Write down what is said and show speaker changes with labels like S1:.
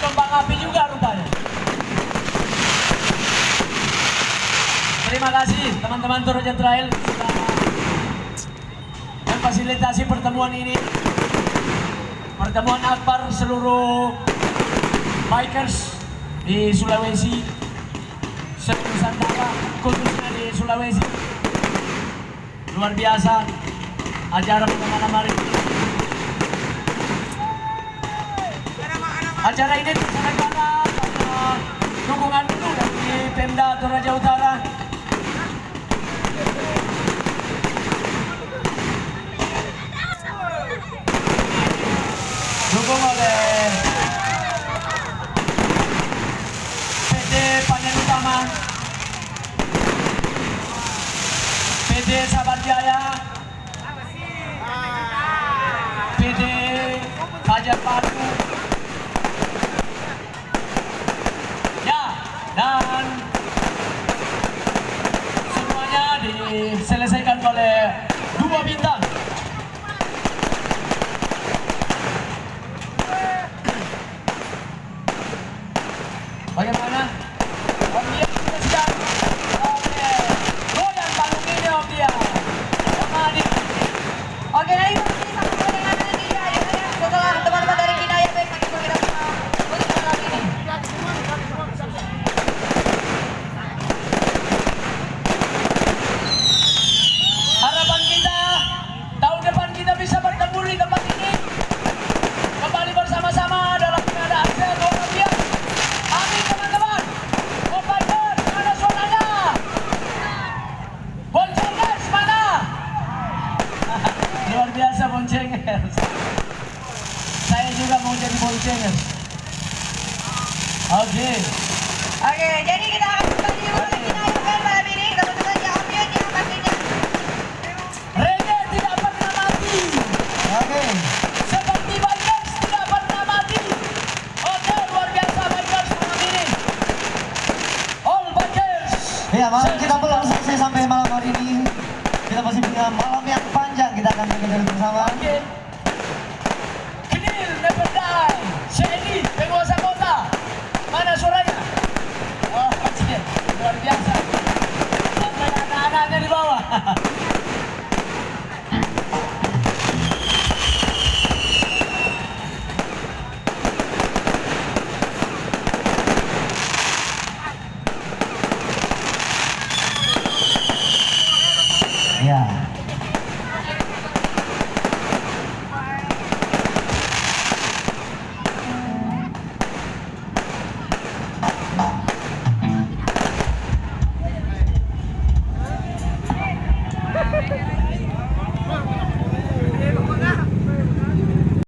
S1: kembang api juga rupanya. Terima kasih teman-teman Toraja Trail sudah memfasilitasi pertemuan ini. Pertemuan akbar seluruh bikers di Sulawesi, Nusantara, khususnya di Sulawesi. Luar biasa acara pertama hari ini. Acara ini dilaksanakan karena dukungan penuh dari Pemda Toraja Utara. Dukung oleh PT Panen Utama, PT Sabar Jaya, PT Fajar Paku, ya, dan semuanya diselesaikan oleh 2 bintang. Bagaimana? Om Dia sudah siap? Oke. Goyang panggung ini Om Dia. Sama Adi.
S2: Oke, nah itu sama dengan Kinaya ya. Setelah teman-teman dari Kinaya baik lagi kita untuk malam ini.
S1: Harapan kita tahun depan kita bisa bertemu di tempat ini. Kembali bersama-sama dalam keadaan sehat walafiat. Amin teman-teman. Kompaider, mana suaranya? Boncengers mana? Luar biasa Boncengers. Saya juga mau jadi Boncengers. Oke.
S2: Oke, jadi kita akan kembali mulai Kinaya kan malam ini. Kita tentu saja Om Dia yang pastinya.
S1: Reggae tidak pernah mati.
S3: Oke.
S1: Seperti bikers tidak pernah mati. Oke, luar biasa bikers malam ini. All bikers.
S3: Ya, malam kita belum selesai sampai malam hari ini. Kita masih punya malam yang panjang. Kita akan menjalani bersama.
S1: Oke.